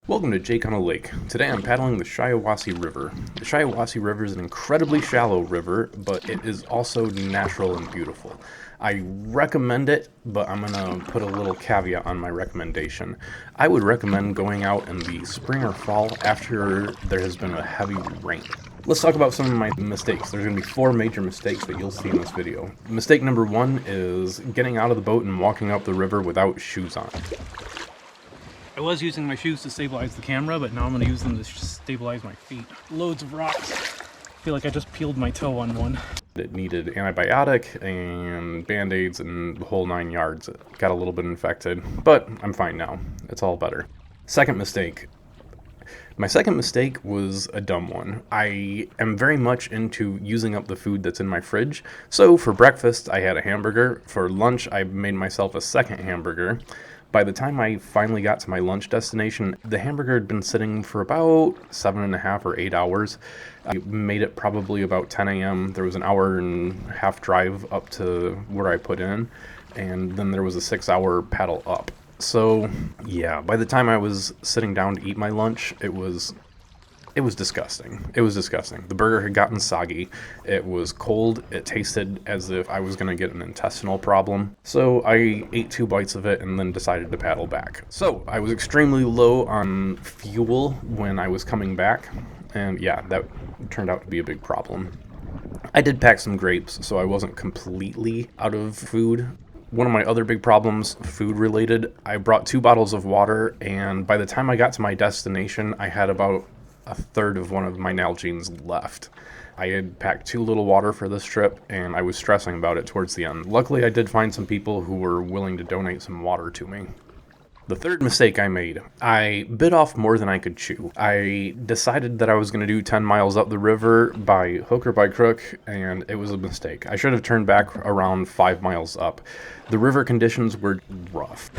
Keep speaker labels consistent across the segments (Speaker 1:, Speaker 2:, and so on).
Speaker 1: Welcome to Jake on a Lake. Today I'm paddling the Shiawassee River. The Shiawassee River is an incredibly shallow river, but it is also natural and beautiful. I recommend it, but I'm going to put a little caveat on my recommendation. I would recommend going out in the spring or fall after there has been a heavy rain. Let's talk about some of my mistakes. There's going to be 4 major mistakes that you'll see in this video. Mistake number 1 is getting out of the boat and walking up the river without shoes on.
Speaker 2: I was using my shoes to stabilize the camera, but now I'm going to use them to stabilize my feet. Loads of rocks. I feel like I just peeled my toe on one.
Speaker 1: It needed antibiotic and band-aids and the whole 9 yards. It got a little bit infected, but I'm fine now. It's all better. Second mistake. My second mistake was a dumb one. I am very much into using up the food that's in my fridge. So for breakfast, I had a hamburger. For lunch, I made myself a second hamburger. By the time I finally got to my lunch destination, the hamburger had been sitting for about 7.5 or 8 hours. I made it probably about 10 a.m. There was an hour and a half drive up to where I put in, and then there was a 6-hour paddle up. So yeah, by the time I was sitting down to eat my lunch, it was disgusting. It was disgusting. The burger had gotten soggy. It was cold. It tasted as if I was going to get an intestinal problem. So I ate 2 bites of it and then decided to paddle back. So I was extremely low on fuel when I was coming back. And yeah, that turned out to be a big problem. I did pack some grapes, so I wasn't completely out of food. One of my other big problems, food related, I brought 2 bottles of water, and by the time I got to my destination, I had about a third of one of my Nalgene's left. I had packed too little water for this trip, and I was stressing about it towards the end. Luckily, I did find some people who were willing to donate some water to me. The third mistake I made, I bit off more than I could chew. I decided that I was going to do 10 miles up the river by hook or by crook, and it was a mistake. I should have turned back around 5 miles up. The river conditions were rough.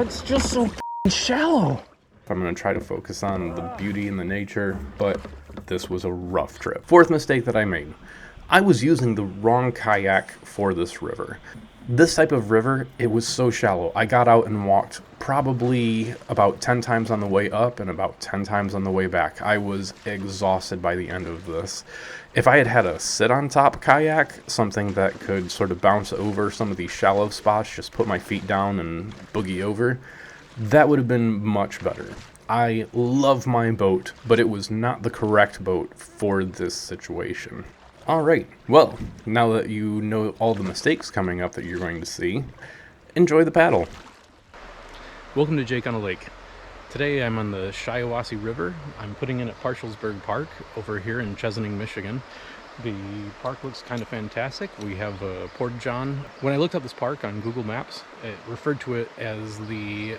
Speaker 2: It's just so shallow.
Speaker 1: I'm going to try to focus on the beauty and the nature, but this was a rough trip. Fourth mistake that I made. I was using the wrong kayak for this river. This type of river, it was so shallow. I got out and walked probably about 10 times on the way up and about 10 times on the way back. I was exhausted by the end of this. If I had had a sit-on-top kayak, something that could sort of bounce over some of these shallow spots, just put my feet down and boogie over, that would have been much better. I love my boat, but it was not the correct boat for this situation. Alright, well, now that you know all the mistakes coming up that you're going to see, enjoy the paddle.
Speaker 2: Welcome to Jake on a Lake. Today I'm on the Shiawassee River. I'm putting in at Parshallburg Park over here in Chesaning, Michigan. The park looks kind of fantastic. We have a porta-john. When I looked up this park on Google Maps, it referred to it as the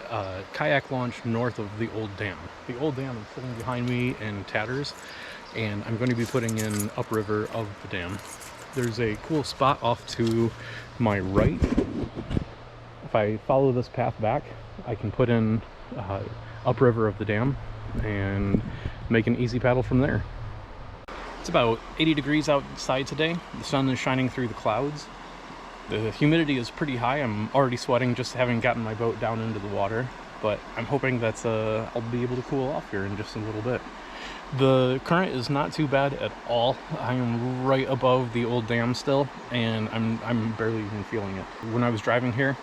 Speaker 2: kayak launch north of the old dam. The old dam is sitting behind me in tatters, and I'm going to be putting in upriver of the dam. There's a cool spot off to my right. If I follow this path back, I can put in upriver of the dam and make an easy paddle from there. It's about 80 degrees outside today. The sun is shining through the clouds. The humidity is pretty high. I'm already sweating just having gotten my boat down into the water, but I'm hoping that I'll be able to cool off here in just a little bit. The current is not too bad at all. I am right above the old dam still, and I'm barely even feeling it. When I was driving here,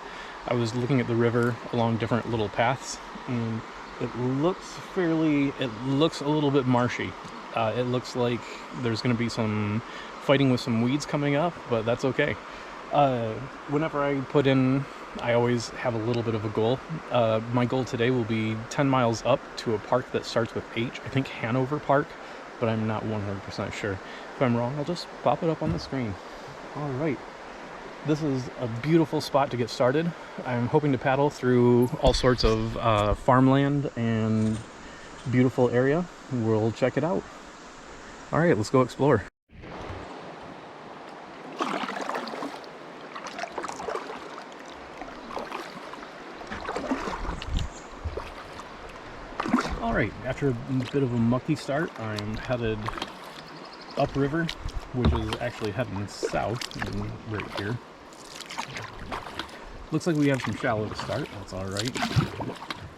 Speaker 2: I was looking at the river along different little paths, and it looks a little bit marshy. It looks like there's going to be some fighting with some weeds coming up, but that's okay. Whenever I put in, I always have a little bit of a goal. My goal today will be 10 miles up to a park that starts with H. I think Hanover Park, but I'm not 100% sure. If I'm wrong, I'll just pop it up on the screen. All right. This is a beautiful spot to get started. I'm hoping to paddle through all sorts of farmland and beautiful area. We'll check it out. All right, let's go explore. All right, after a bit of a mucky start, I'm headed upriver, which is actually heading south right here. Looks like we have some shallow to start. That's all right.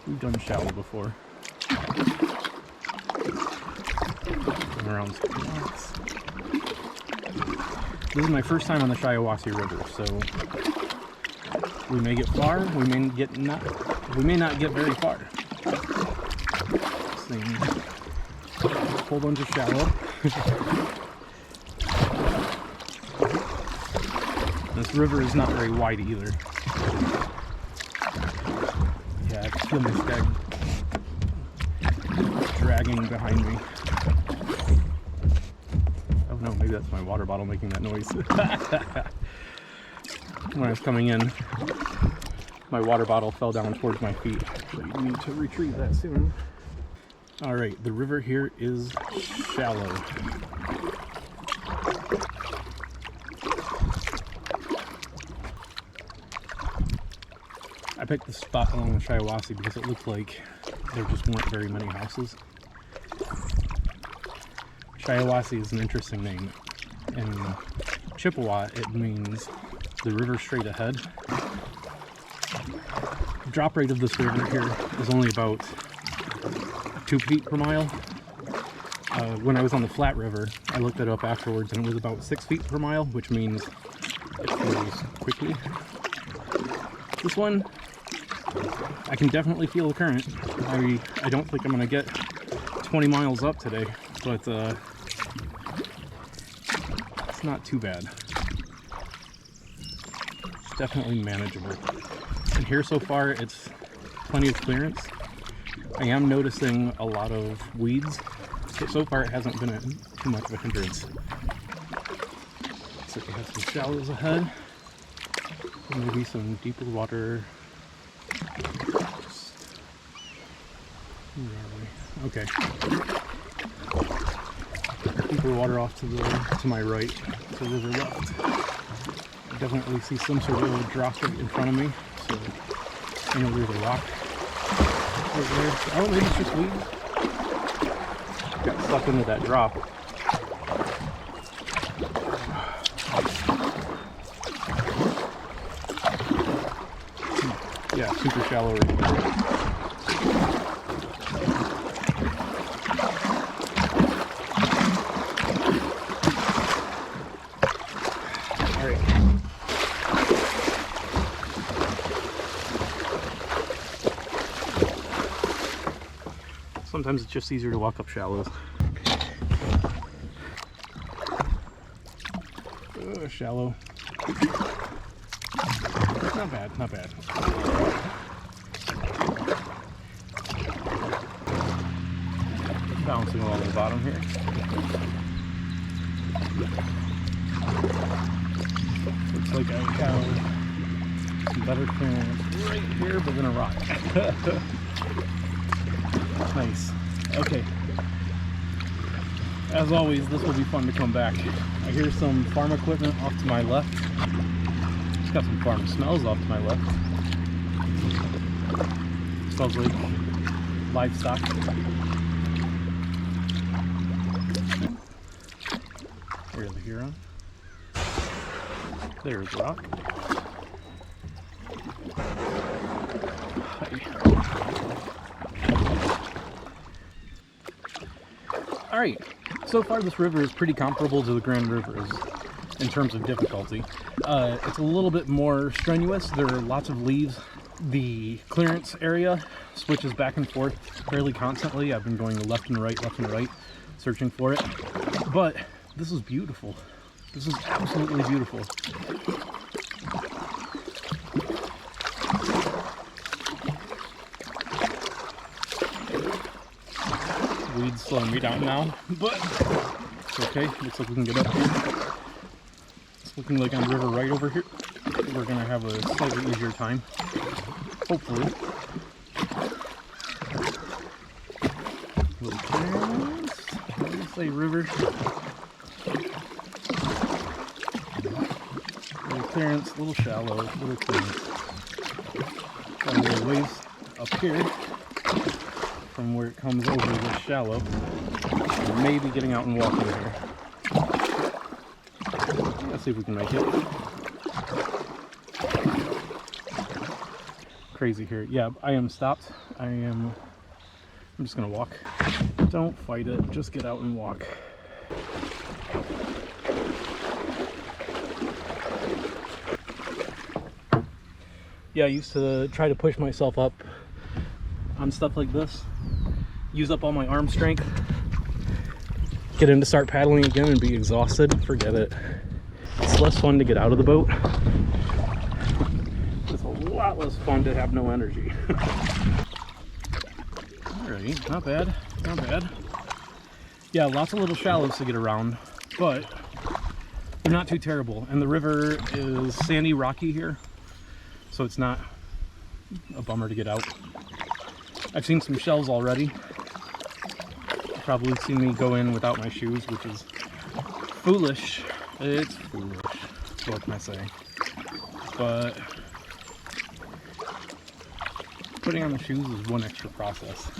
Speaker 2: We've done shallow before. Going around some rocks. This is my first time on the Shiawassee River, so we may get far, we may not get very far. This thing, a whole bunch of shallow. This river is not very wide either. Yeah, I can feel my stag dragging behind me. Oh no, maybe that's my water bottle making that noise. When I was coming in, my water bottle fell down towards my feet. So you need to retrieve that soon. Alright, the river here is shallow. I picked this spot along the Shiawassee because it looked like there just weren't very many houses. Shiawassee is an interesting name. In Chippewa, it means the river straight ahead. The drop rate of this river here is only about 2 feet per mile. When I was on the Flat River, I looked it up afterwards and it was about 6 feet per mile, which means it flows quickly. This one, I can definitely feel the current. I don't think I'm going to get 20 miles up today, but it's not too bad. It's definitely manageable. And here so far, it's plenty of clearance. I am noticing a lot of weeds, but so far it hasn't been too much of a hindrance. So we have some shallows ahead, and maybe some deeper water. Where are we? Okay. Deeper water off to my right, to the river left. I definitely see some sort of drop right in front of me, so I know there's a rock right there. Oh, maybe it's just weeds. Got stuck into that drop. Yeah, super shallow right there. Alright. Sometimes it's just easier to walk up shallows. Shallow. Not bad, not bad. Bouncing along the bottom here. Looks like I have some better clearance right here, but then a rock. Nice. Okay. As always, this will be fun to come back. I hear some farm equipment off to my left. It's got some farm smells off to my left. Smells like livestock. There's the Huron. There's the rock. Alright, so far this river is pretty comparable to the Grand Rivers in terms of difficulty. It's a little bit more strenuous. There are lots of leaves. The clearance area switches back and forth fairly constantly. I've been going left and right, searching for it. But this is beautiful. This is absolutely beautiful. Weeds slowing me down now, but it's okay. Looks like we can get up here. It's looking like on river right over here. We're gonna have a slightly easier time, hopefully. Little clearance. What do you say, river? Little clearance, little shallow, little clearance. Got a little ways up here from where it comes over this shallow. Maybe getting out and walking here. Let's see if we can make it. Crazy here. Yeah, I am stopped. I am I'm just gonna walk. Don't fight it, just get out and walk. Yeah, I used to try to push myself up on stuff like this, use up all my arm strength, get in to start paddling again and be exhausted. Forget it. It's less fun to get out of the boat. It's a lot less fun to have no energy. Alright, not bad, not bad. Yeah, lots of little shallows to get around, but they're not too terrible. And the river is sandy, rocky here, so it's not a bummer to get out. I've seen some shells already. You've probably seen me go in without my shoes, which is foolish. It's foolish. What can I say? But putting on the shoes is one extra process.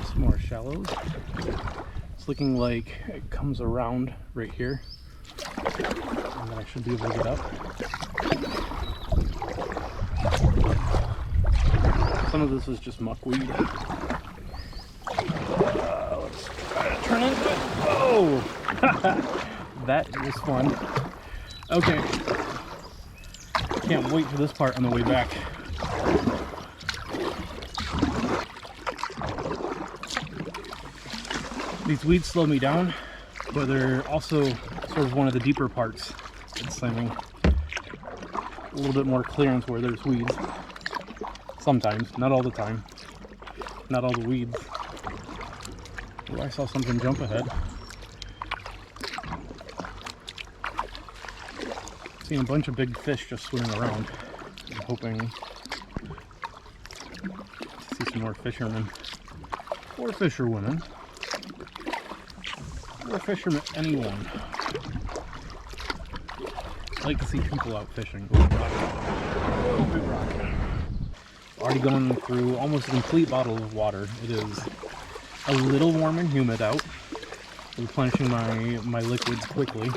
Speaker 2: Some more shallows. It's looking like it comes around right here, and then I should be able to get up. Some of this is just muckweed. Let's try to turn into it. Oh! That was fun. Okay. Can't wait for this part on the way back. These weeds slow me down, but they're also sort of one of the deeper parts in swimming. A little bit more clearance where there's weeds. Sometimes, not all the time. Not all the weeds. Oh, I saw something jump ahead. Seeing a bunch of big fish just swimming around. I'm hoping to see some more fishermen. Or fisherwomen. Or fishermen, anyone. I like to see people out fishing. Ooh, rock. Oh, big rock. Already going through almost a complete bottle of water. It is a little warm and humid out. Replenishing my liquids quickly.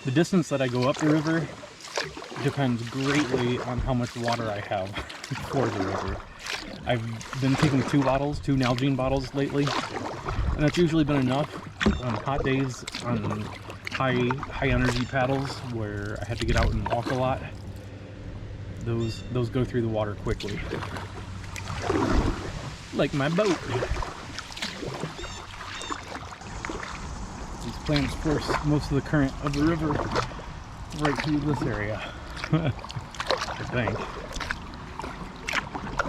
Speaker 2: The distance that I go up the river depends greatly on how much water I have for the river. I've been taking two Nalgene bottles lately, and that's usually been enough on hot days, on high energy paddles where I had to get out and walk a lot. Those go through the water quickly. Like my boat. These plants force most of the current of the river right through this area. I think.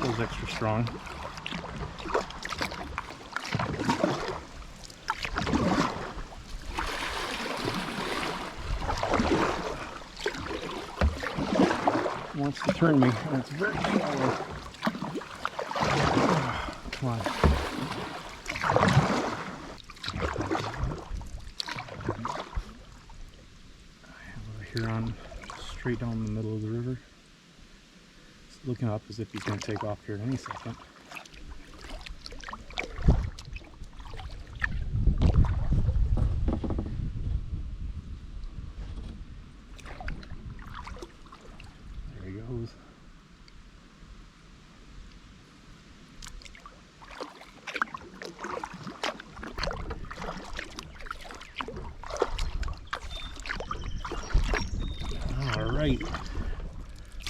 Speaker 2: Feels extra strong. Wants to turn me, and it's very shallow. Come on. I have a Huron straight down the middle of the river. It's looking up as if he's going to take off here at any second. There he goes. Alright,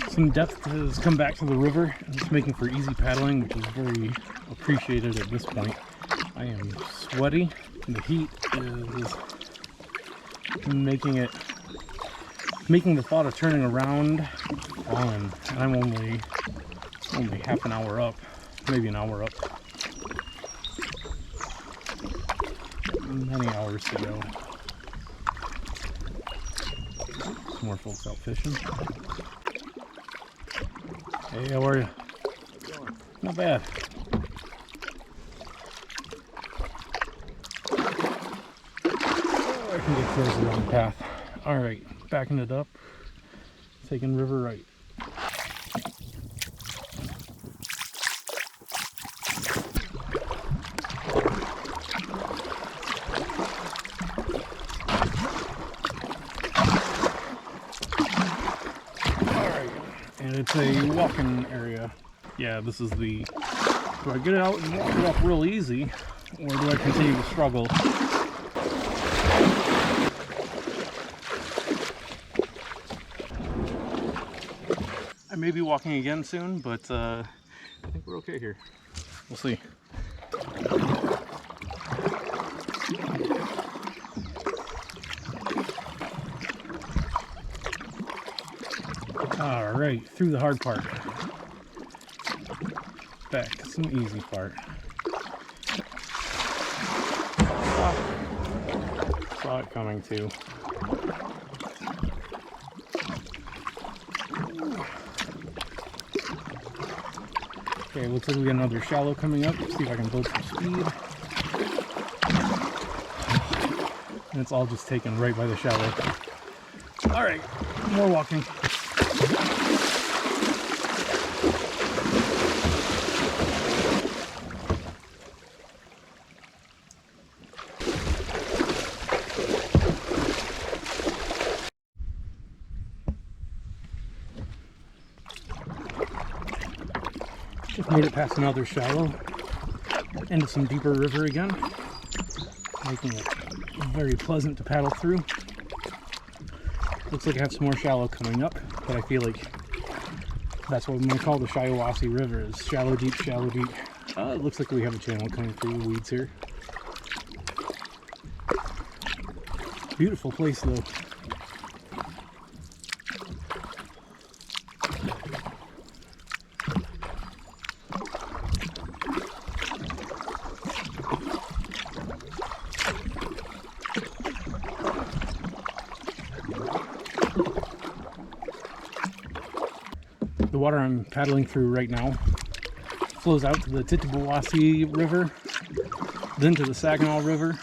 Speaker 2: some depth has come back to the river, and it's making for easy paddling, which is very appreciated at this point. I am sweaty, and the heat is making the thought of turning around fun, and I'm only half an hour up, maybe an hour up. Many hours to go. More folks out fishing. Hey, how are you? Not bad. Oh, I can get towards the wrong path. Alright, backing it up. Taking river right. and it's a walking area. Yeah, this is the... Do I get out and walk it up real easy, or do I continue to struggle? I may be walking again soon, but I think we're okay here. We'll see. All right, through the hard part. Back to some easy part. Saw it coming too. Okay, looks like we got another shallow coming up. See if I can build some speed. And it's all just taken right by the shallow. All right, more walking. Just made it past another shallow into some deeper river again, making it very pleasant to paddle through. Looks like I have some more shallow coming up, but I feel like that's what I'm going to call the Shiawassee River, is shallow, deep, shallow, deep. It looks like we have a channel coming through the weeds here. Beautiful place though. The water I'm paddling through right now flows out to the Chesaning River, then to the Saginaw River,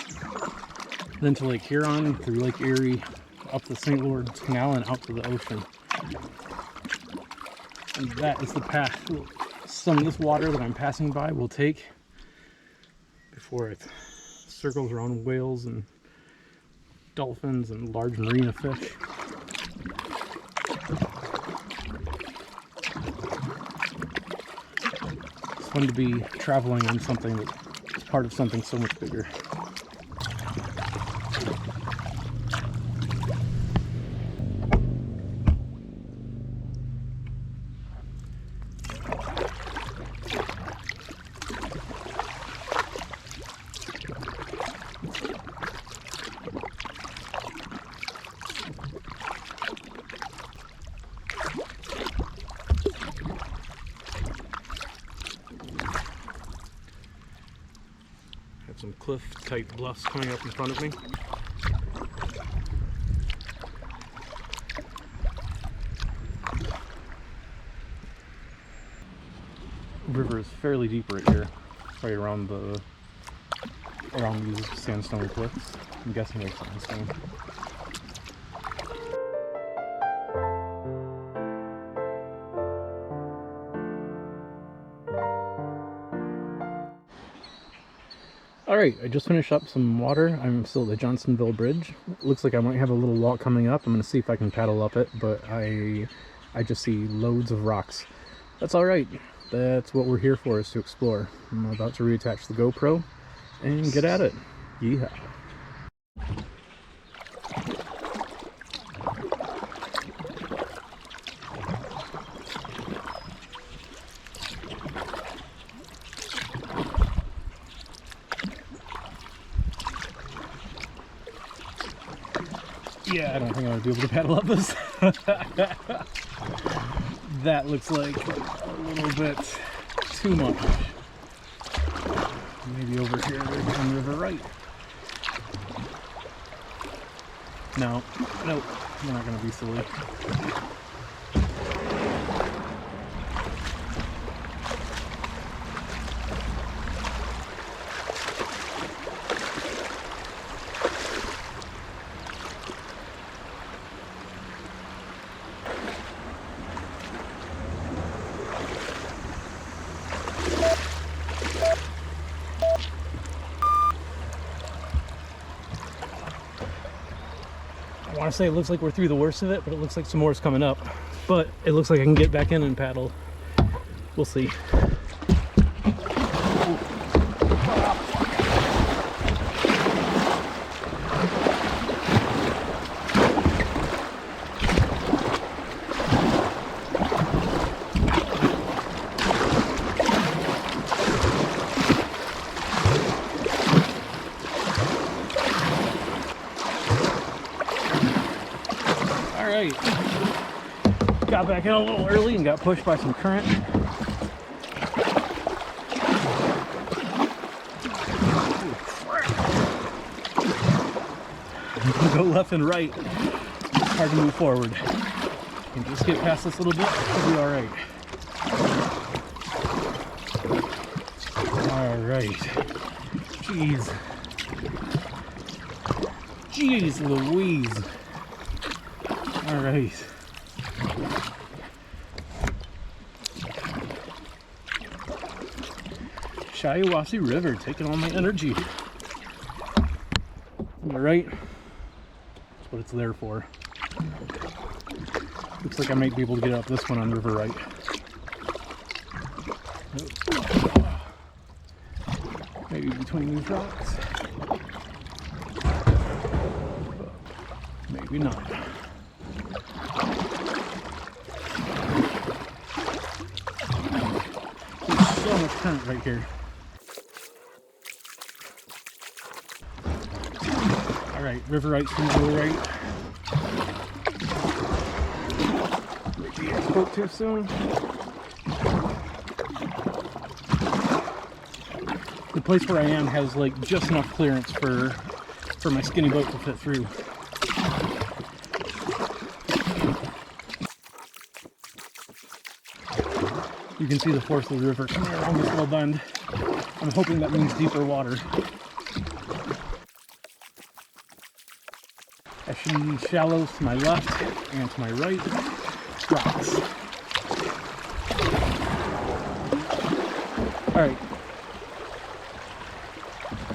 Speaker 2: then to Lake Huron, through Lake Erie, up the St. Lawrence Canal and out to the ocean. And that is the path some of this water that I'm passing by will take before it circles around whales and dolphins and large marina fish. It's fun to be traveling on something that's part of something so much bigger. Some cliff-type bluffs coming up in front of me. The river is fairly deep right here, right around these sandstone cliffs. I'm guessing they're sandstone. Alright, I just finished up some water. I'm still at the Johnsonville Bridge. Looks like I might have a little walk coming up. I'm going to see if I can paddle up it, but I just see loads of rocks. That's alright. That's what we're here for, is to explore. I'm about to reattach the GoPro and get at it. Yeehaw. Yeah, I don't think I'm going to be able to paddle up this. That looks like a little bit too much. Maybe over here, on River Right. No, nope, we're not going to be silly. I want want to say it looks like we're through the worst of it, but it looks like some more is coming up. But it looks like I can get back in and paddle. We'll see. Alright, got back in a little early and got pushed by some current. Go left and right, it's hard to move forward. And just get past this little bit, it'll be alright. Alright. Jeez. Jeez Louise. Alright. Shiawassee River taking all my energy. Am I right? That's what it's there for. Looks like I might be able to get up this one on River Right. Maybe between these rocks. Maybe not. There's so much current right here. Alright, River Right's gonna go right. Maybe I spoke too soon. The place where I am has like just enough clearance for my skinny boat to fit through. You can see the force of the river coming around this little bend. I'm hoping that means deeper water. I see shallows to my left and to my right. Rocks. Alright.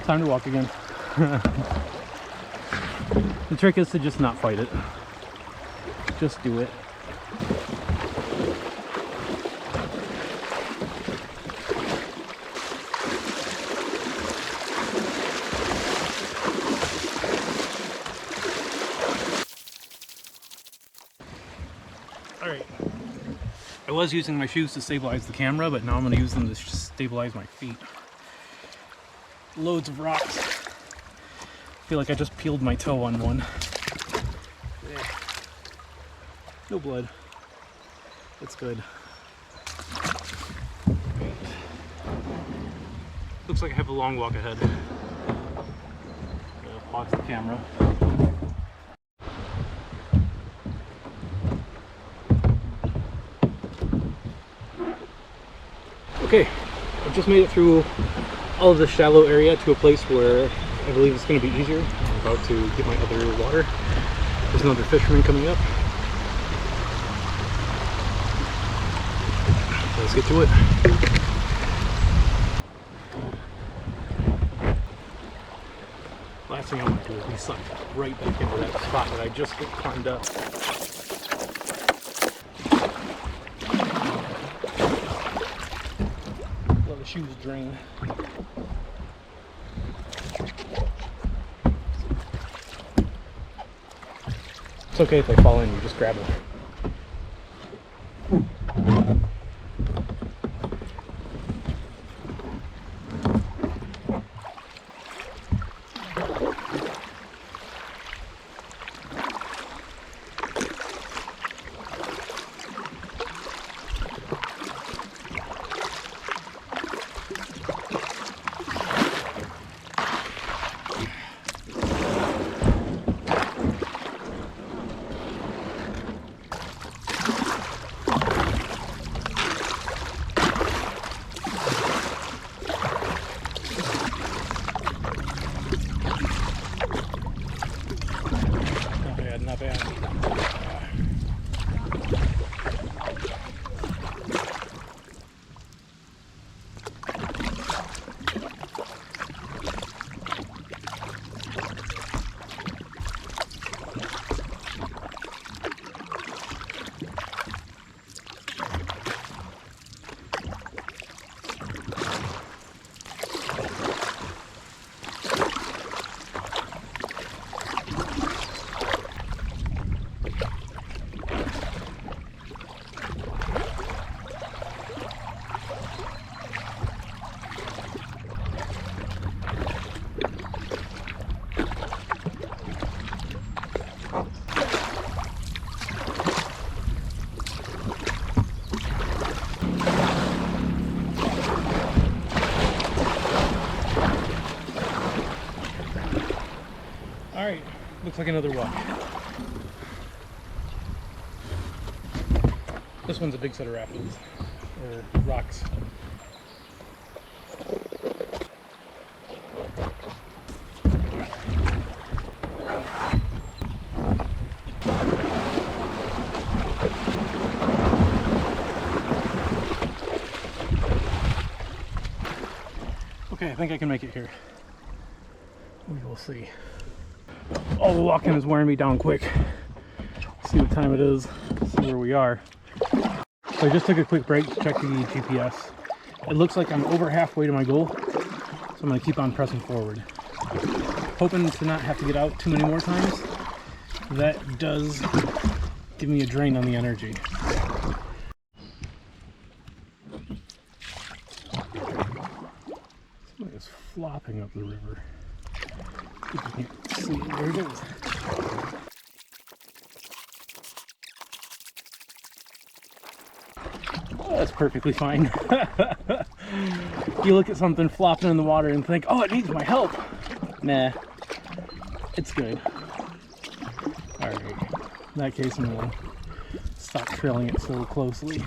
Speaker 2: Time to walk again. The trick is to just not fight it. Just do it. Alright. I was using my shoes to stabilize the camera, but now I'm going to use them to stabilize my feet. Loads of rocks. I feel like I just peeled my toe on one. No blood. That's good. Looks like I have a long walk ahead. Pause the camera. Okay, I've just made it through all of the shallow area to a place where I believe it's going to be easier. I'm about to get my other water. There's another fisherman coming up. Let's get to it. Last thing I want to do is be sucked right back into that spot that I just climbed up. Let the shoes drain. It's okay if they fall in, you just grab them. Looks like another walk. This one's a big set of rapids, or rocks. Okay, I think I can make it here. We will see. Oh, the walking is wearing me down quick. See what time it is, see where we are. So I just took a quick break to check the GPS. It looks like I'm over halfway to my goal, so I'm going to keep on pressing forward. Hoping to not have to get out too many more times. That does give me a drain on the energy. Somebody is flopping up the river. You can't see it. There it is. Oh, that's perfectly fine. You look at something flopping in the water and think, oh, it needs my help. Nah, it's good. Alright, in that case I'm going to stop trailing it so closely.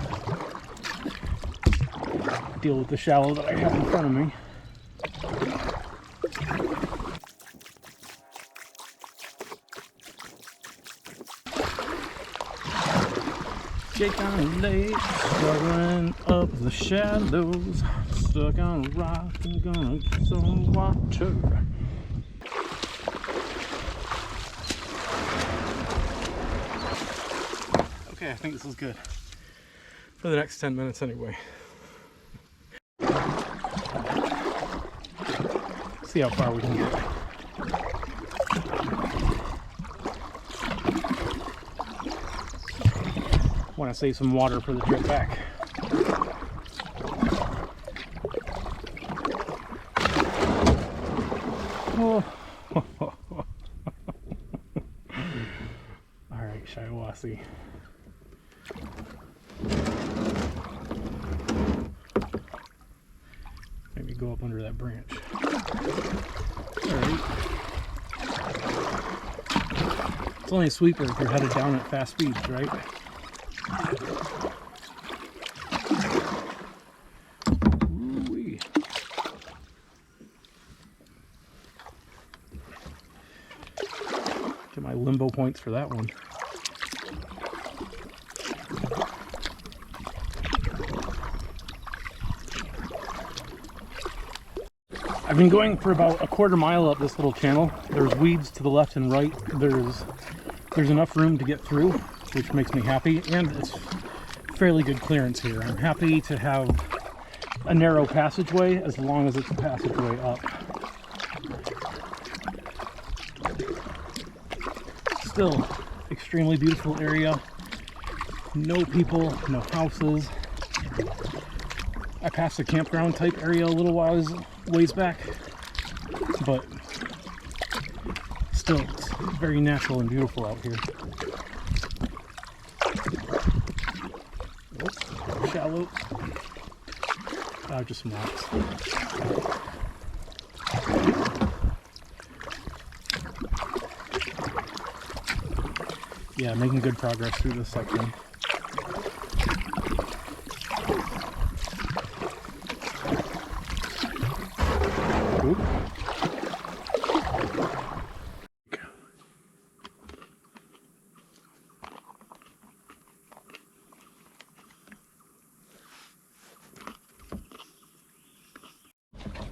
Speaker 2: Deal with the shallow that I have in front of me. Jake on a lake, struggling up the shallows, stuck on a rock and gonna get some water. Okay, I think this is good. For the next 10 minutes anyway. See how far we can get. Want to save some water for the trip back. Oh. All right, Shiawassee. Maybe go up under that branch. All right. It's only a sweeper if you're headed down at fast speeds, right? Ooh-wee. Get my limbo points for that one. I've been going for about a quarter mile up this little channel. There's weeds to the left and right. There's enough room to get through, which makes me happy, and it's fairly good clearance here. I'm happy to have a narrow passageway as long as it's a passageway up. Still, extremely beautiful area. No people, no houses. I passed a campground type area a little ways back, but still, it's very natural and beautiful out here. Oops, shallow. Just some rocks. Yeah, making good progress through this section. Oop.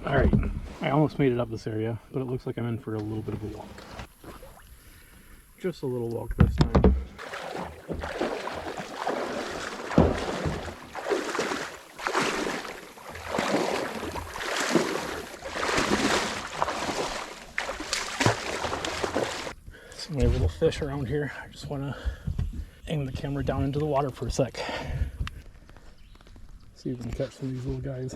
Speaker 2: Alright, I almost made it up this area, but it looks like I'm in for a little bit of a walk. Just a little walk this time. So many little fish around here. I just want to aim the camera down into the water for a sec. See if we can catch some of these little guys.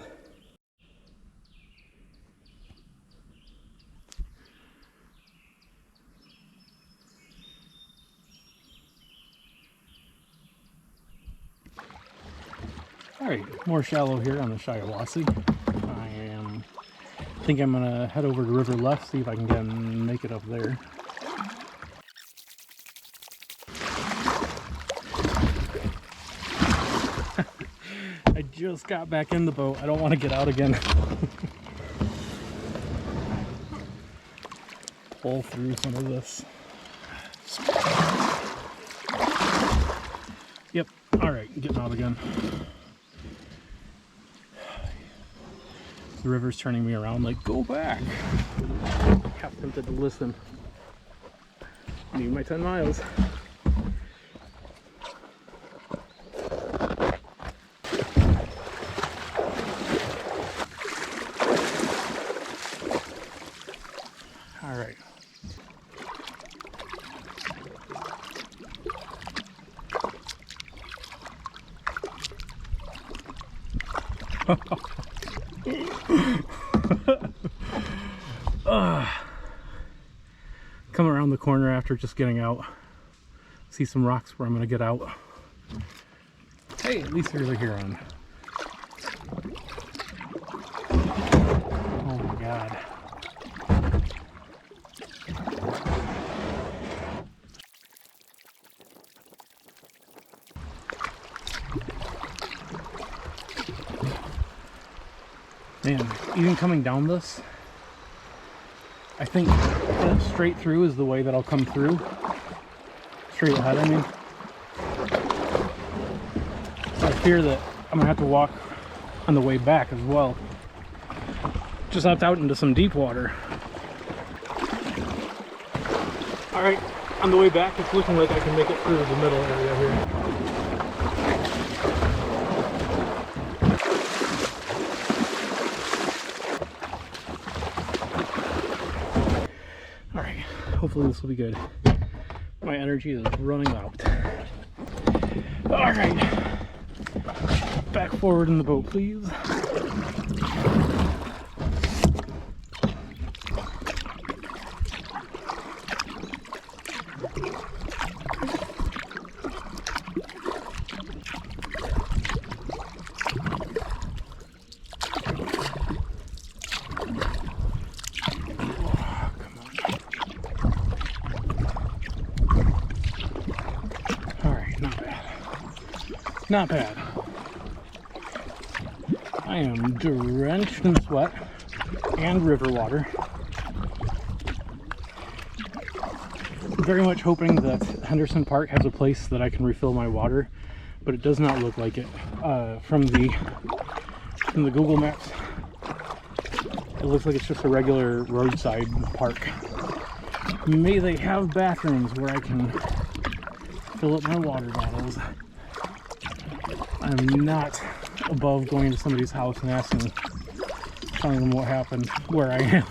Speaker 2: Alright, more shallow here on the Shiawassee. I think I'm gonna head over to River Left, see if I can make it up there. I just got back in the boat. I don't want to get out again. Pull through some of this. Yep. Alright, getting out again. The river's turning me around like, go back. Half tempted to listen. Need my 10 miles. All right. Come around the corner after just getting out. See some rocks where I'm gonna get out. Hey, at least there's a Huron. Oh my God. Man, even coming down this, I think straight through is the way that I'll come through. Straight ahead, I mean. So I fear that I'm gonna have to walk on the way back as well. Just hopped out into some deep water. Alright, on the way back, it's looking like I can make it through the middle area here. Hopefully this will be good. My energy is running out. Alright. Back forward in the boat, please. Not bad. I am drenched in sweat and river water. Very much hoping that Henderson Park has a place that I can refill my water, but it does not look like it. From the Google Maps, it looks like it's just a regular roadside park. May they have bathrooms where I can fill up my water bottles. I'm not above going to somebody's house and telling them what happened where I am.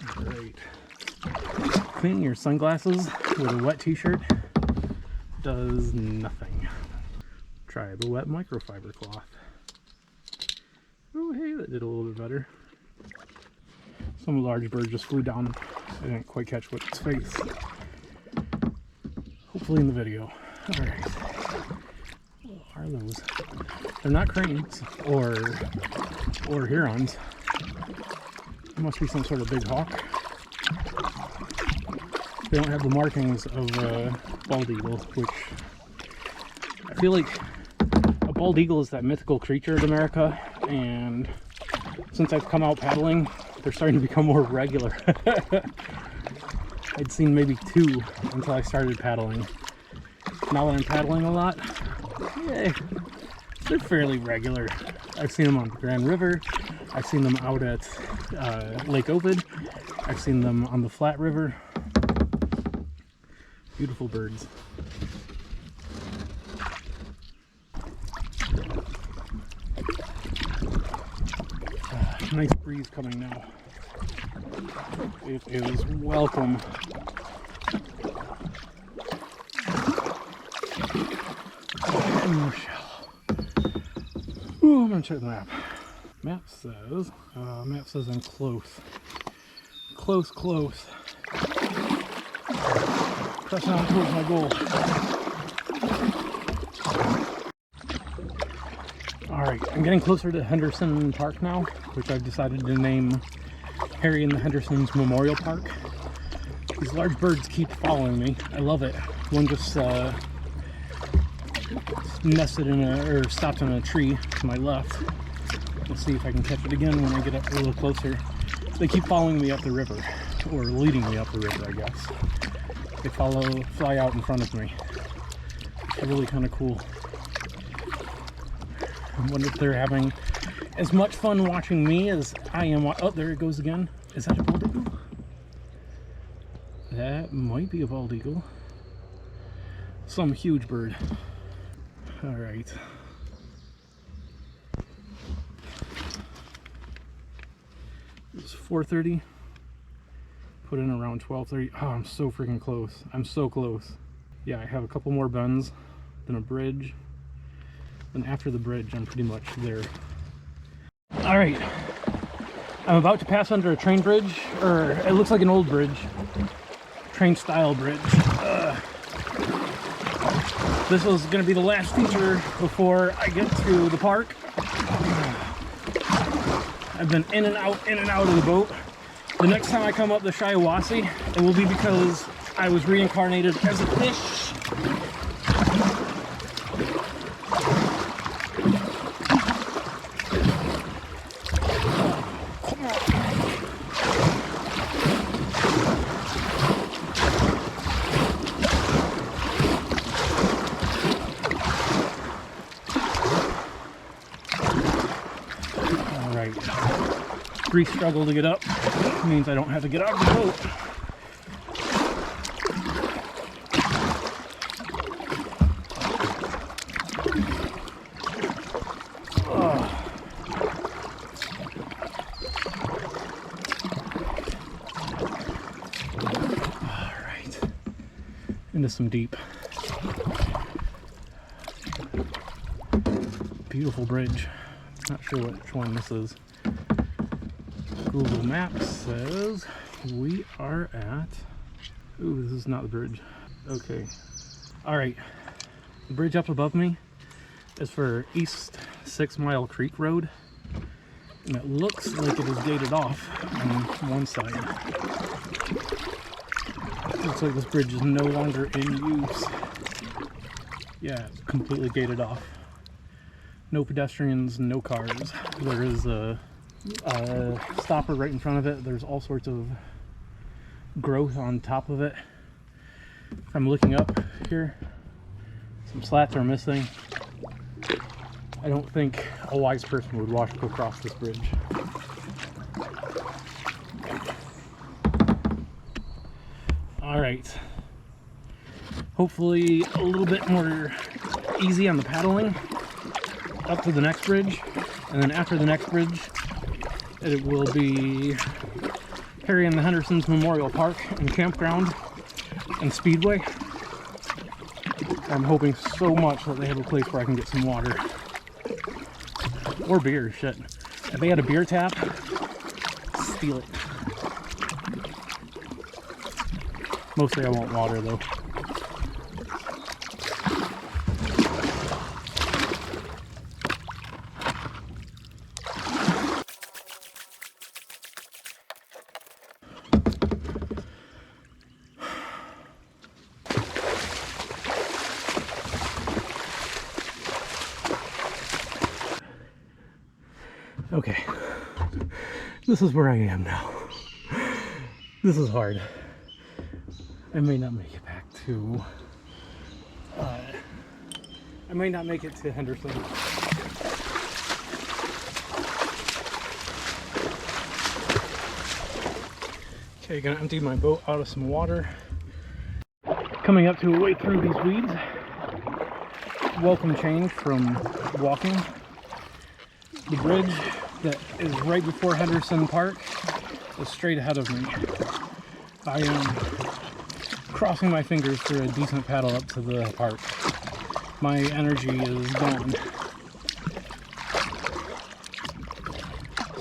Speaker 2: Great. Cleaning your sunglasses with a wet t-shirt does nothing. Try the wet microfiber cloth. Oh hey, that did a little bit better. Some large bird just flew down. I didn't quite catch what its face. Hopefully in the video. Alright. What are those? They're not cranes or Hurons. It must be some sort of big hawk. They don't have the markings of a bald eagle, which I feel like a bald eagle is that mythical creature in America, and since I've come out paddling, they're starting to become more regular. I'd seen maybe 2 until I started paddling. Now that I'm paddling a lot, yeah, they're fairly regular. I've seen them on the Grand River. I've seen them out at Lake Ovid. I've seen them on the Flat River. Beautiful birds. Nice breeze coming now. It is welcome. More shallow. Ooh, I'm gonna check the map. Map says I'm close. Close. Pressing on towards my goal. Alright, I'm getting closer to Henderson Park now, which I've decided to name Harry and the Hendersons Memorial Park. These large birds keep following me. I love it. One just nested in or stopped on a tree to my left. Let's see if I can catch it again when I get up a little closer. They keep following me up the river, or leading me up the river, I guess. They fly out in front of me. It's really kind of cool. I wonder if they're having as much fun watching me as I am. Oh, there it goes again. Is that a bald eagle? That might be a bald eagle. Some huge bird. All right. It's 4:30. Put in around 12:30. Oh, I'm so freaking close. I'm so close. Yeah, I have a couple more bends, then a bridge. Then after the bridge, I'm pretty much there. All right. I'm about to pass under a train bridge, or it looks like an old bridge. Train style bridge. This is going to be the last feature before I get to the park. I've been in and out of the boat. The next time I come up the Shiawassee, it will be because I was reincarnated as a fish. Brief struggle to get up means I don't have to get out of the boat. All right, into some deep. Beautiful bridge. Not sure which one this is. Google Maps says we are at... Ooh, this is not the bridge. Okay. Alright. The bridge up above me is for East 6 Mile Creek Road. And it looks like it is gated off on one side. Looks like this bridge is no longer in use. Yeah, it's completely gated off. No pedestrians, no cars. There is a stopper right in front of it. There's all sorts of growth on top of it. If I'm looking up here, some slats are missing. I don't think a wise person would walk across this bridge. All right. Hopefully a little bit more easy on the paddling up to the next bridge, and then after the next bridge it will be Harry and the Henderson's Memorial Park and Campground and Speedway. I'm hoping so much that they have a place where I can get some water. Or beer, shit. If they had a beer tap, steal it. Mostly I want water though. Okay, this is where I am now. This is hard. I may not make it back to, I may not make it to Henderson. Okay, gonna empty my boat out of some water. Coming up to a way through these weeds. Welcome change from walking. The bridge that is right before Henderson Park is straight ahead of me. I am crossing my fingers for a decent paddle up to the park. My energy is gone.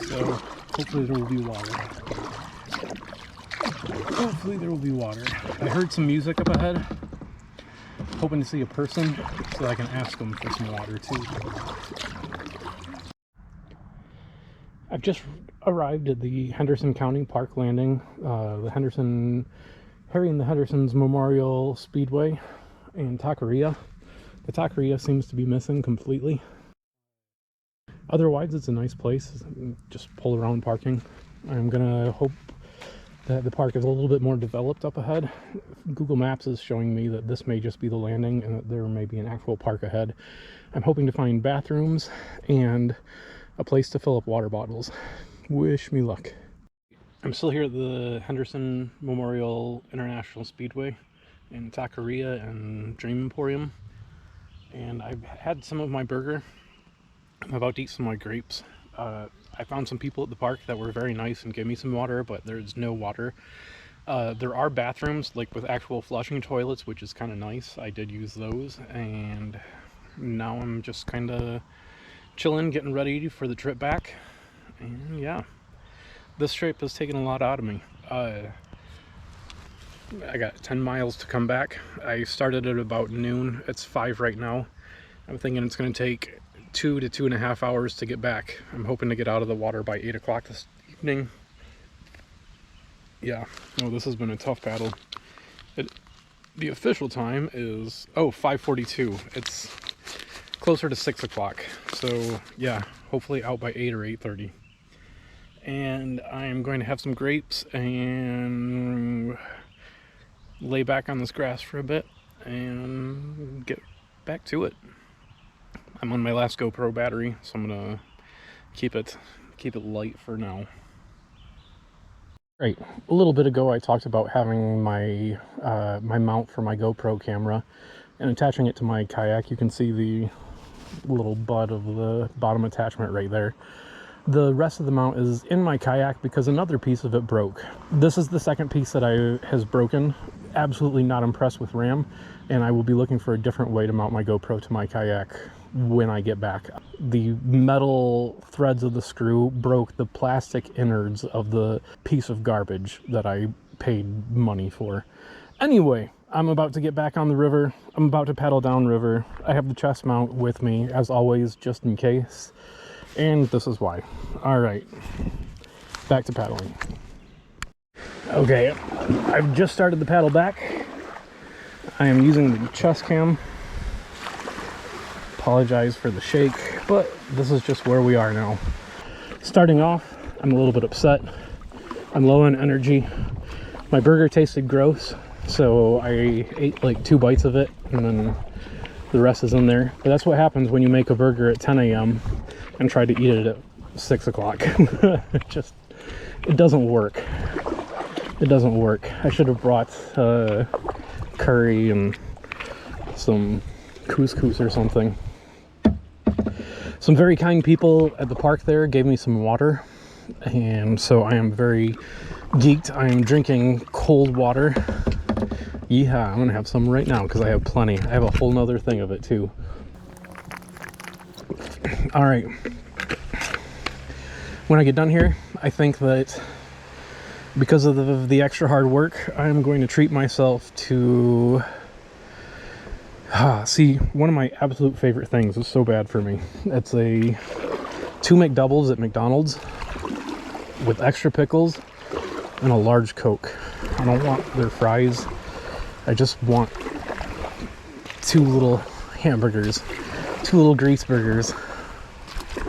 Speaker 2: So hopefully there will be water. Hopefully there will be water. I heard some music up ahead. Hoping to see a person so I can ask them for some water too. I've just arrived at the Henderson County Park Landing, the Harry and the Henderson's Memorial Speedway and Taqueria. The taqueria seems to be missing completely. Otherwise, it's a nice place. Just pull around parking. I'm gonna hope that the park is a little bit more developed up ahead. Google Maps is showing me that this may just be the landing and that there may be an actual park ahead. I'm hoping to find bathrooms and a place to fill up water bottles. Wish me luck. I'm still here at the Henderson Memorial International Speedway in Taqueria and Dream Emporium, and I've had some of my burger. I'm about to eat some of my grapes. I found some people at the park that were very nice and gave me some water, but there's no water. There are bathrooms, like with actual flushing toilets, which is kind of nice. I did use those, and now I'm just kind of chilling, getting ready for the trip back. And yeah, this trip has taken a lot out of me. I got 10 miles to come back. I started at about noon. It's 5 right now. I'm thinking it's going to take 2 to 2.5 hours to get back. I'm hoping to get out of the water by 8 o'clock this evening. Yeah, no, this has been a tough battle. The official time is 5:42. It's closer to 6 o'clock. So yeah, hopefully out by 8 or 8:30. And I'm going to have some grapes and lay back on this grass for a bit and get back to it. I'm on my last GoPro battery, so I'm gonna keep it light for now. Right, a little bit ago I talked about having my my mount for my GoPro camera and attaching it to my kayak. You can see the little butt of the bottom attachment right there. The rest of the mount is in my kayak because another piece of it broke. This is the second piece that has broken. Absolutely not impressed with RAM, and I will be looking for a different way to mount my GoPro to my kayak when I get back. The metal threads of the screw broke the plastic innards of the piece of garbage that I paid money for. Anyway, I'm about to get back on the river. I'm about to paddle down river. I have the chest mount with me, as always, just in case. And this is why. All right, back to paddling. Okay, I've just started the paddle back. I am using the chest cam. Apologize for the shake, but this is just where we are now. Starting off, I'm a little bit upset. I'm low on energy. My burger tasted gross, so I ate like 2 bites of it, and then the rest is in there. But that's what happens when you make a burger at 10 a.m. and try to eat it at 6 o'clock. It doesn't work. It doesn't work. I should have brought curry and some couscous or something. Some very kind people at the park there gave me some water, and so I am very geeked. I am drinking cold water. Yeah, I'm gonna have some right now because I have plenty. I have a whole nother thing of it too. All right. When I get done here, I think that because of the extra hard work, I'm going to treat myself to see, one of my absolute favorite things is so bad for me. It's 2 McDoubles at McDonald's with extra pickles and a large Coke. I don't want their fries. I just want 2 little hamburgers, 2 little grease burgers.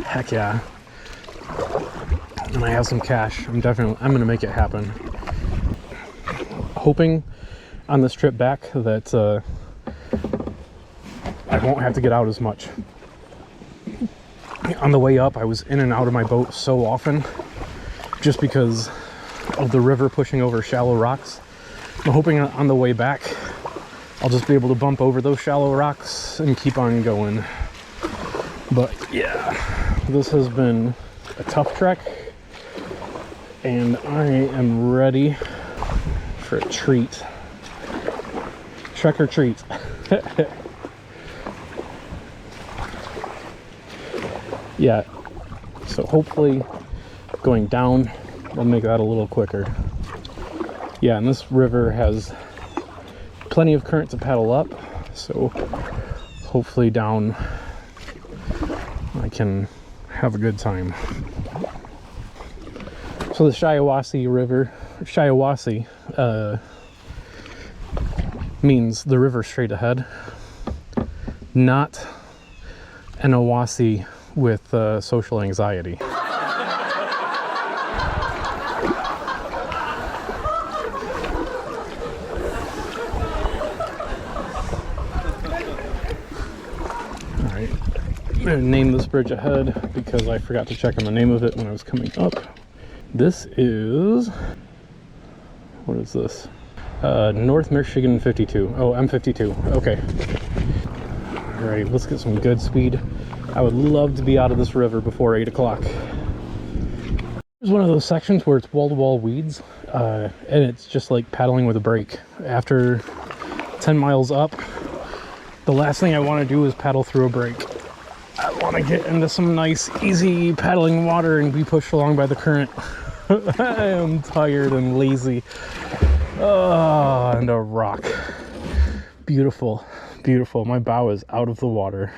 Speaker 2: Heck yeah. And I have some cash. I'm gonna make it happen. Hoping on this trip back that I won't have to get out as much. On the way up, I was in and out of my boat so often just because of the river pushing over shallow rocks. I'm hoping on the way back I'll just be able to bump over those shallow rocks and keep on going. But yeah, this has been a tough trek, and I am ready for a treat. Trek or treat. Yeah, so hopefully going down will make that a little quicker. Yeah, and this river has plenty of current to paddle up, so hopefully down I can have a good time. So the Shiawassee River, Shiawassee, means the river straight ahead. not an Shiawassee with social anxiety. Alright, I'm going to name this bridge ahead because I forgot to check on the name of it when I was coming up. This is... what is this? North Michigan 52. Oh, M52. Okay. Alright, let's get some good speed. I would love to be out of this river before 8 o'clock. There's one of those sections where it's wall-to-wall weeds, and it's just like paddling with a brake. After 10 miles up, the last thing I want to do is paddle through a break. I want to get into some nice, easy paddling water and be pushed along by the current. I am tired and lazy. Oh, and a rock. Beautiful, beautiful. My bow is out of the water.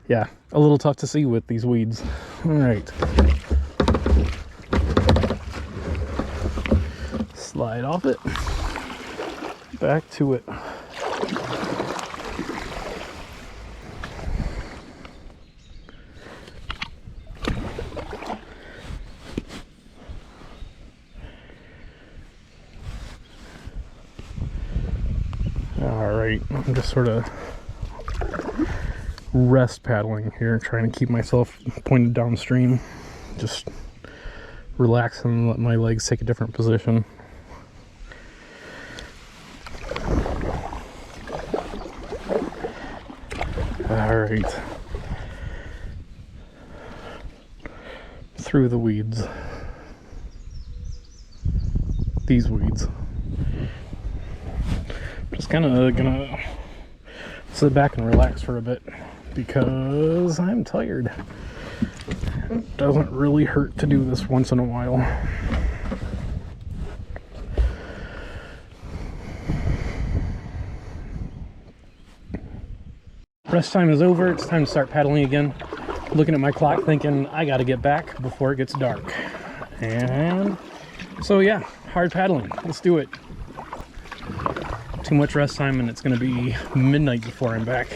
Speaker 2: Yeah, a little tough to see with these weeds. All right. Slide off it. Back to it. Alright, I'm just sort of rest paddling here, trying to keep myself pointed downstream. Just relax and let my legs take a different position. Alright. Through the weeds. These weeds. Just kind of gonna sit back and relax for a bit because I'm tired. It doesn't really hurt to do this once in a while. Rest time is over. It's time to start paddling again. Looking at my clock thinking I gotta get back before it gets dark. And so yeah, hard paddling. Let's do it. Too much rest time and it's going to be midnight before I'm back.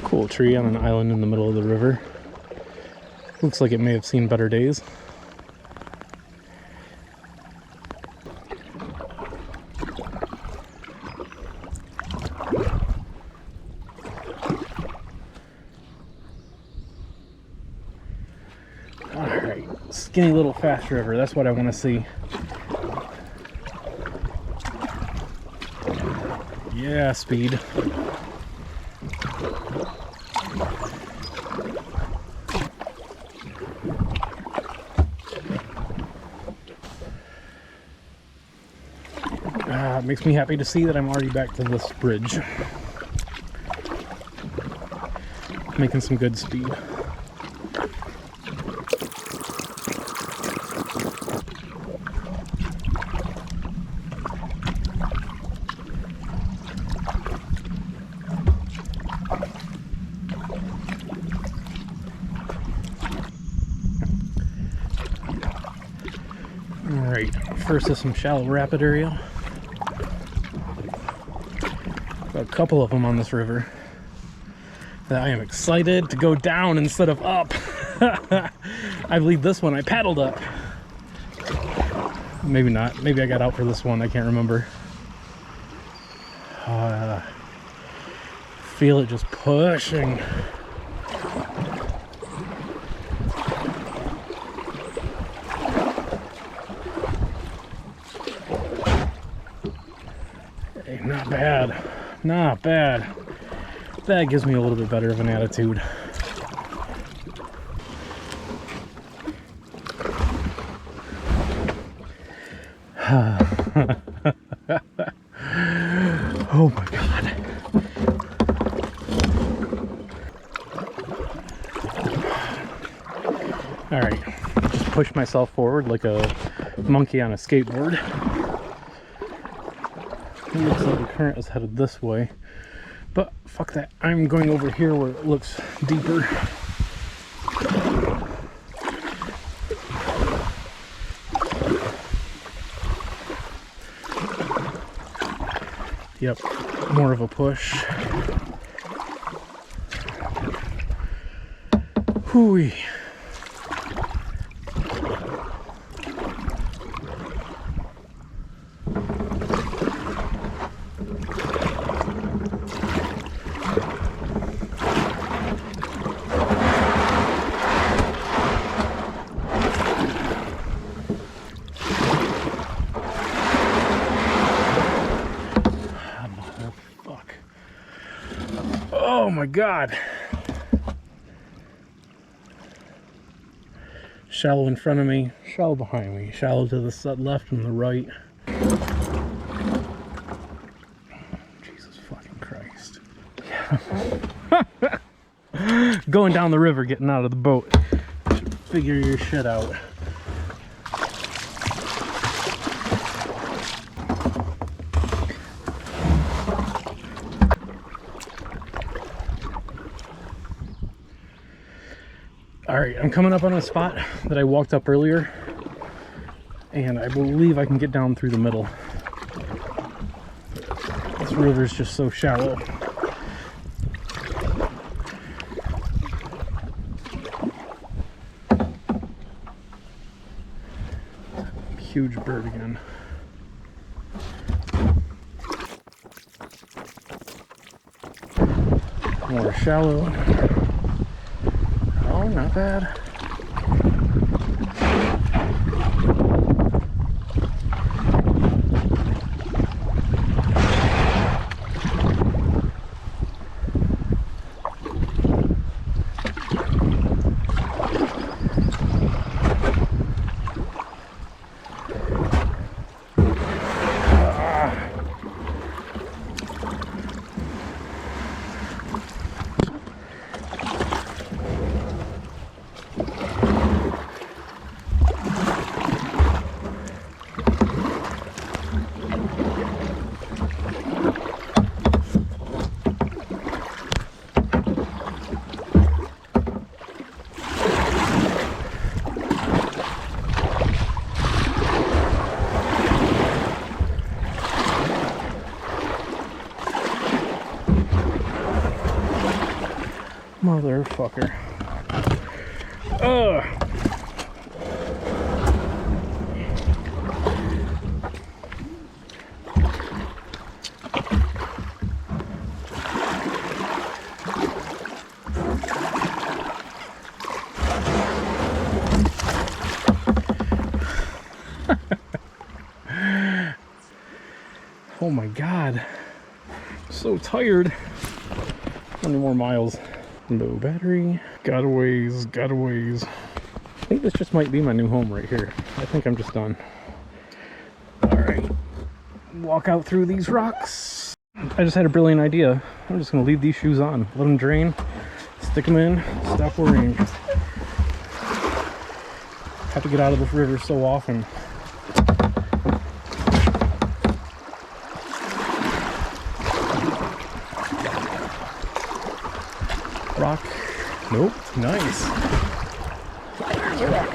Speaker 2: Cool tree on an island in the middle of the river. Looks like it may have seen better days. Alright, skinny little fast river, that's what I want to see. Yeah, speed. It makes me happy to see that I'm already back to this bridge. Making some good speed. Alright, first is some shallow rapid area. Got a couple of them on this river that I am excited to go down instead of up. I believe this one I paddled up. Maybe not. Maybe I got out for this one. I can't remember. Feel it just pushing. Hey, not bad. Not bad. That gives me a little bit better of an attitude. Oh my God. Alright, just push myself forward like a monkey on a skateboard. It looks like the current is headed this way, but fuck that. I'm going over here where it looks deeper. Yep, more of a push. Hooey. Oh my God. Shallow in front of me, shallow behind me, shallow to the left and the right. Jesus fucking Christ. Going down the river, getting out of the boat. Figure your shit out. Alright, I'm coming up on a spot that I walked up earlier, and I believe I can get down through the middle. This river's just so shallow. Huge bird again. More shallow. Oh, not bad. Motherfucker. Ugh. Oh my God. So tired. 20 more miles. Low battery. Got a ways, got a ways. I think this just might be my new home right here. I think I'm just done. Alright. Walk out through these rocks. I just had a brilliant idea. I'm just going to leave these shoes on. Let them drain. Stick them in. Stop worrying. Have to get out of this river so often. Rock. Nope. Nice. There's a rock.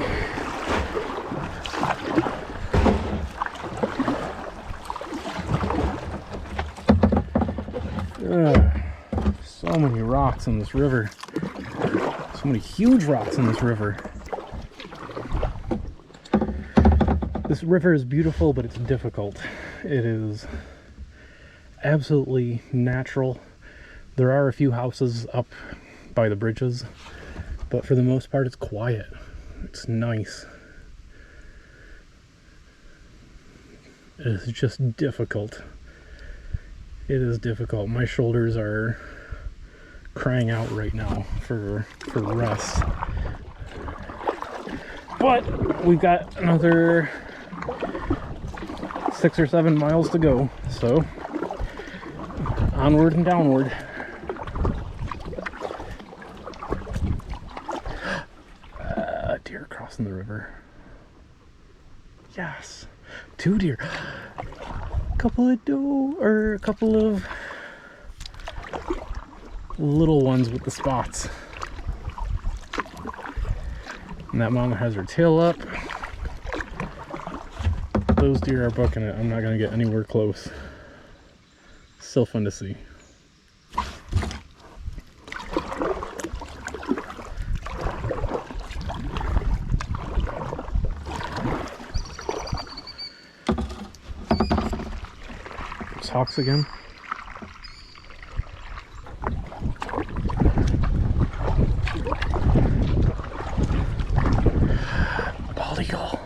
Speaker 2: So many rocks in this river. So many huge rocks in this river. This river is beautiful, but it's difficult. It is absolutely natural. There are a few houses up by the bridges, but for the most part it's quiet. It's nice. It is just difficult. It is difficult. My shoulders are crying out right now for rest. But we've got another 6 or 7 miles to go, so onward and downward. Deer crossing the river. Yes, 2 deer. A couple of little ones with the spots. And that mama has her tail up. Those deer are booking it. I'm not gonna get anywhere close. Still fun to see. There's hawks again. Bald eagle.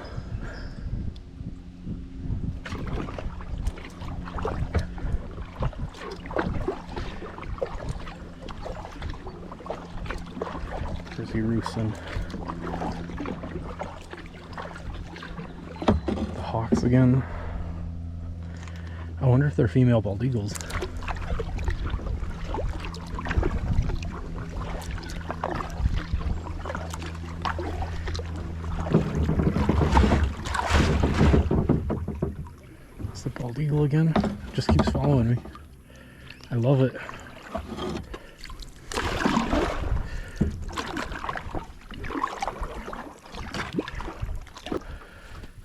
Speaker 2: Where's he roosting? The hawks again. I wonder if they're female bald eagles. It's the bald eagle again. Just keeps following me. I love it.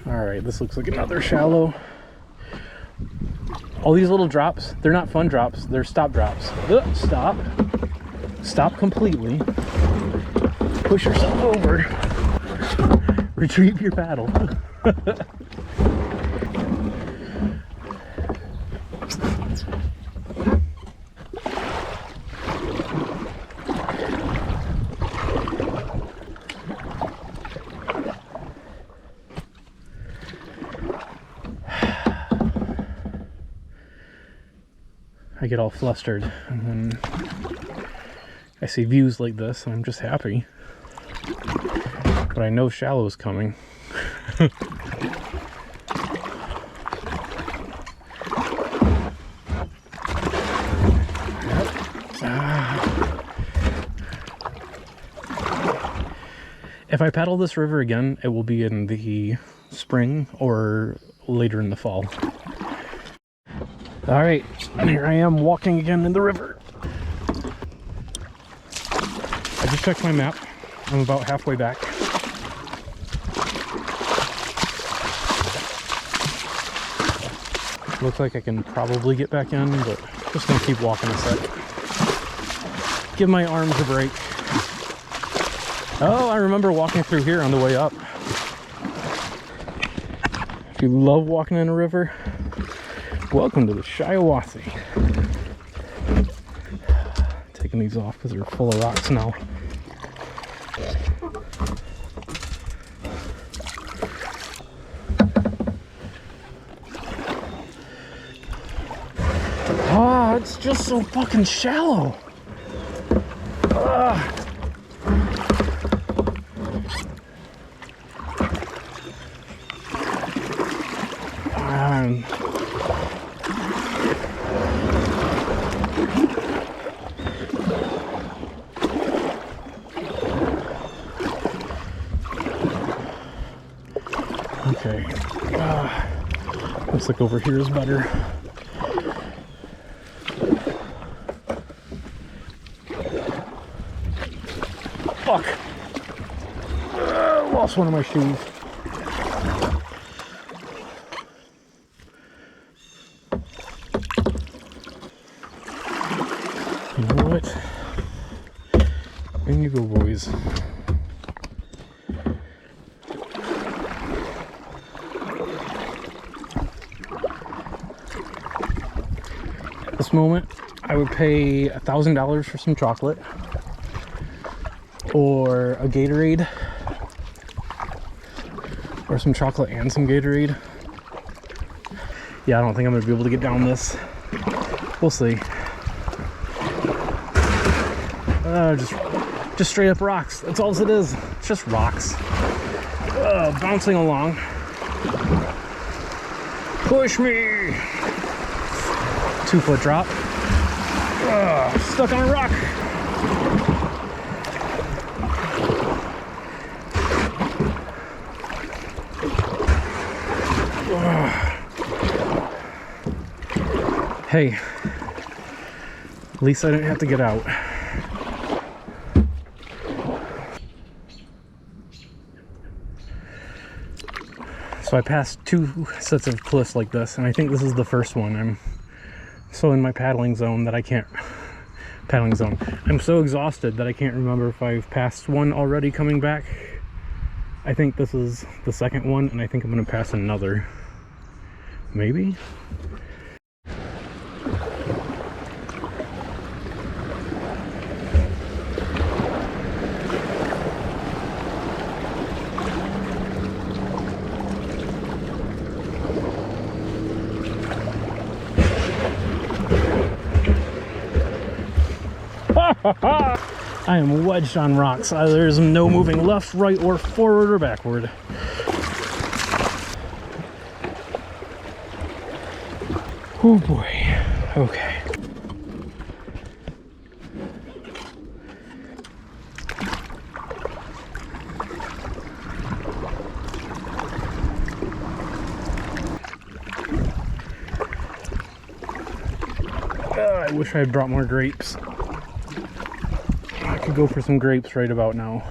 Speaker 2: Alright, this looks like another shallow. All these little drops, they're not fun drops, they're stop drops. Stop. Stop completely. Push yourself over. Retrieve your paddle. I get all flustered and then I see views like this and I'm just happy. But I know shallow is coming. If I paddle this river again, it will be in the spring or later in the fall. All right, here I am walking again in the river. I just checked my map. I'm about halfway back. Looks like I can probably get back in, but just gonna keep walking a sec. Give my arms a break. Oh, I remember walking through here on the way up. If you love walking in a river, welcome to the Shiawassee. Taking these off because they're full of rocks now. Ah, it's just so fucking shallow. Okay. Looks like over here is better. Fuck! Lost one of my shoes. You know what? In you go, boys. At this moment, I would pay $1,000 for some chocolate or a Gatorade, or some chocolate and some Gatorade. Yeah, I don't think I'm gonna be able to get down this. We'll see. Just straight up rocks. That's all it is. It's just rocks. Bouncing along. Push me. 2-foot drop. Stuck on a rock. Hey, at least I didn't have to get out. So I passed 2 sets of cliffs like this, and I think this is the first one. I'm so in my paddling zone that I can't... Paddling zone. I'm so exhausted that I can't remember if I've passed one already coming back. I think this is the second one, and I think I'm going to pass another. Maybe? I am wedged on rocks. There's no moving left, right, or forward or backward. Oh boy. Okay. I wish I had brought more grapes. I could go for some grapes right about now.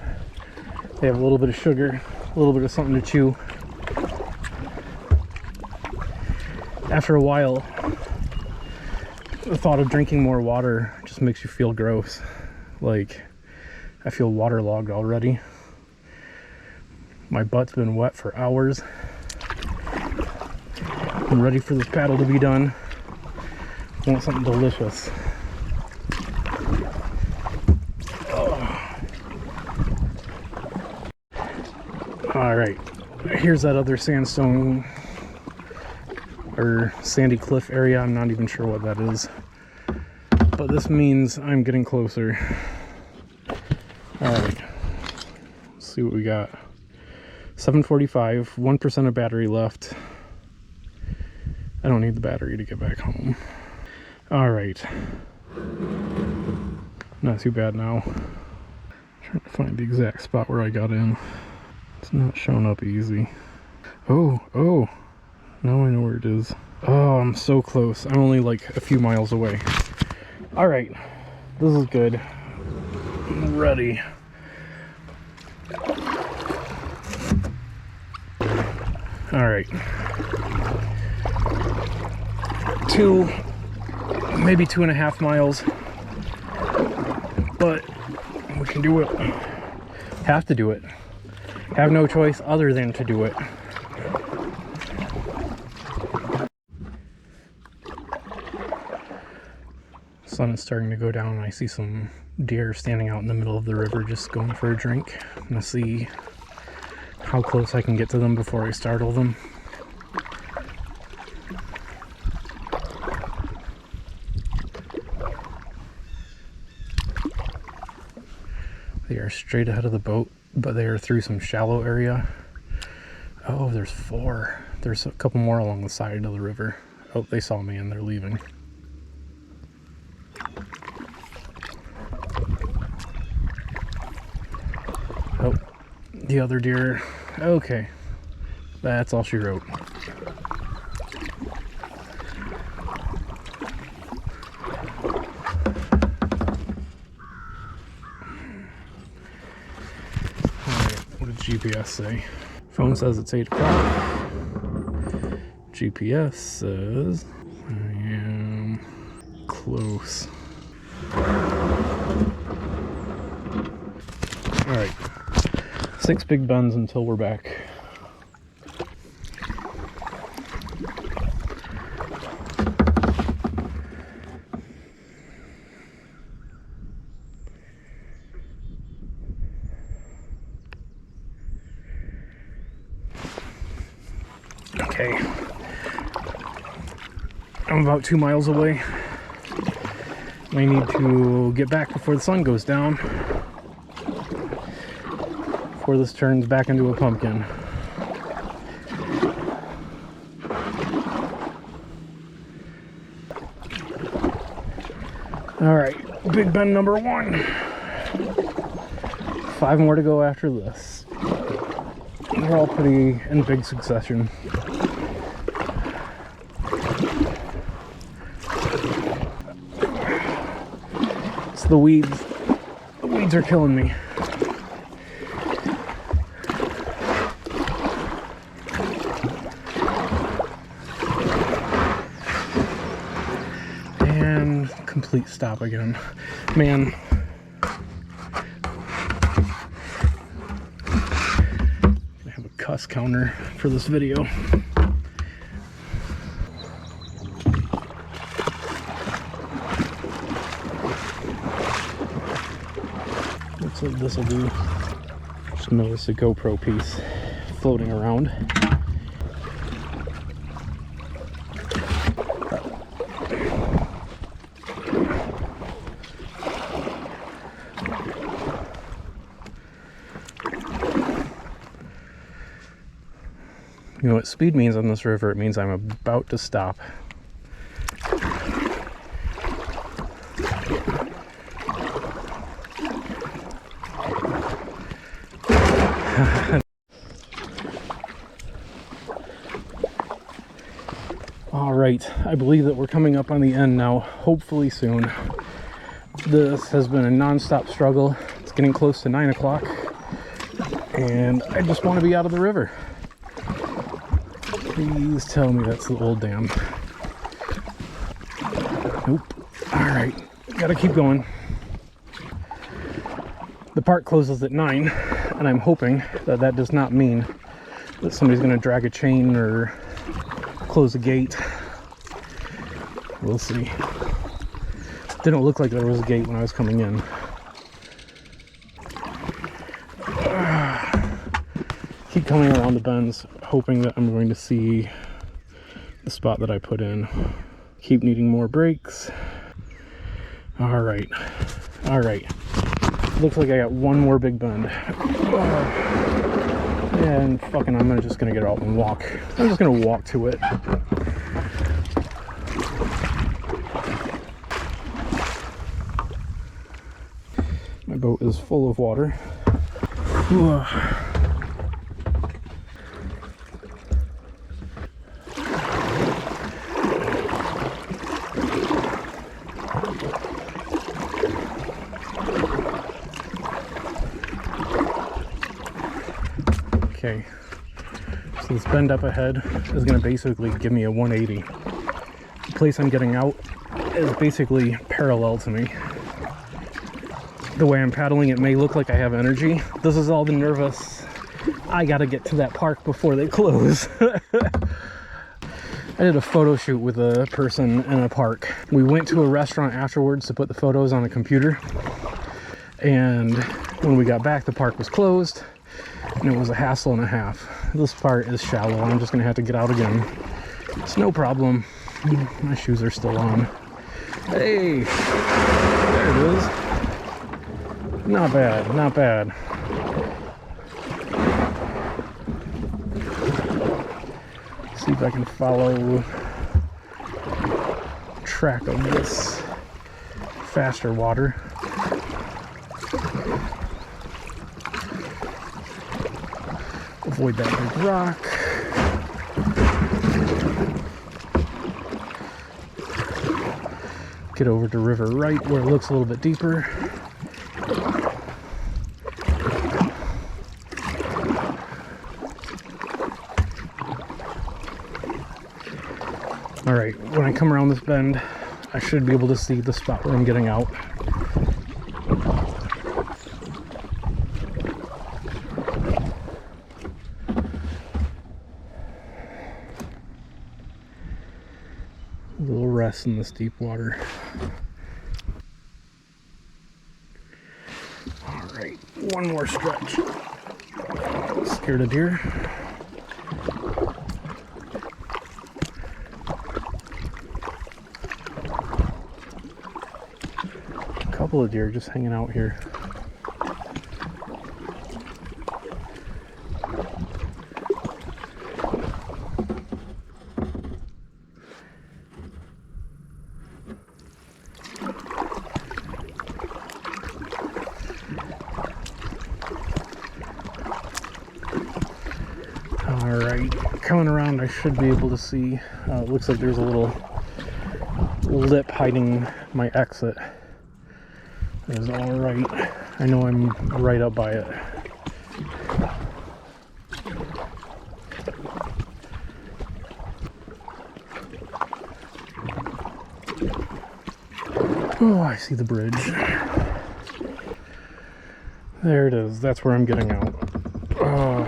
Speaker 2: They have a little bit of sugar, a little bit of something to chew. After a while, the thought of drinking more water just makes you feel gross. Like, I feel waterlogged already. My butt's been wet for hours. I'm ready for this paddle to be done. I want something delicious. Alright, here's that other sandstone or sandy cliff area. I'm not even sure what that is, but this means I'm getting closer. Alright, let's see what we got. 7:45, 1% of battery left. I don't need the battery to get back home. Alright, not too bad now. Trying to find the exact spot where I got in. It's not showing up easy. Oh, now I know where it is. Oh, I'm so close. I'm only like a few miles away. All right, this is good. I'm ready. All right. Maybe 2.5 miles, but we can do it. Have to do it. Have no choice other than to do it. Sun is starting to go down, and I see some deer standing out in the middle of the river just going for a drink. I'm gonna see how close I can get to them before I startle them. They are straight ahead of the boat, but they are through some shallow area. Oh, there's 4. There's a couple more along the side of the river. Oh, they saw me and they're leaving. Oh, the other deer. Okay, that's all she wrote. GPS say? Phone says it's 8 o'clock. GPS says I am close. Alright. 6 big bends until we're back. Okay, I'm about 2 miles away. I need to get back before the sun goes down, before this turns back into a pumpkin. Alright, big bend number 1. 5 more to go after this. They're all pretty in big succession. It's the weeds. The weeds are killing me. complete stop again. Man. I have a cuss counter for this video. Looks like this will do. Just noticed a GoPro piece floating around. You know what speed means on this river? It means I'm about to stop. All right, I believe that we're coming up on the end now, hopefully soon. This has been a non-stop struggle. It's getting close to 9 o'clock, and I just want to be out of the river. Please tell me that's the old dam. Nope. All right, gotta keep going. The park closes at 9, and I'm hoping that that does not mean that somebody's gonna drag a chain or close a gate. We'll see. Didn't look like there was a gate when I was coming in. Keep coming around the bends, hoping that I'm going to see the spot that I put in. Keep needing more breaks. All right. Looks like I got one more big bend. And fucking, I'm just gonna get out and walk. I'm just gonna walk to it. My boat is full of water. Okay, so this bend up ahead is going to basically give me a 180. The place I'm getting out is basically parallel to me. The way I'm paddling, it may look like I have energy. This is all the nervous, I got to get to that park before they close. I did a photo shoot with a person in a park. We went to a restaurant afterwards to put the photos on a computer. And when we got back, the park was closed. And it was a hassle and a half. This part is shallow. I'm just gonna have to get out again. It's no problem. My shoes are still on. Hey, there it is. Not bad, not bad. See if I can follow track of this faster water. Avoid that big rock. Get over to River Right where it looks a little bit deeper. All right, when I come around this bend, I should be able to see the spot where I'm getting out. A little rest in this deep water. All right, one more stretch. Scared of deer. A couple of deer just hanging out here. Alright, coming around I should be able to see, it looks like there's a little lip hiding my exit. That is alright. I know I'm right up by it. Oh, I see the bridge. There it is. That's where I'm getting out. Oh,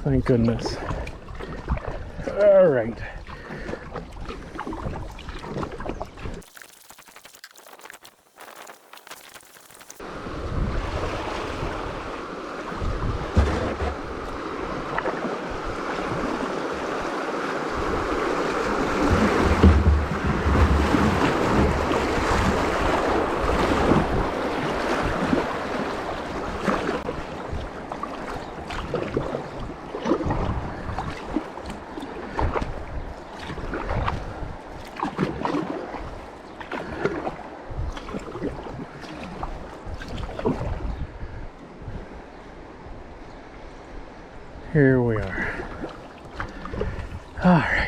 Speaker 2: thank goodness. All right. Here we are. All right.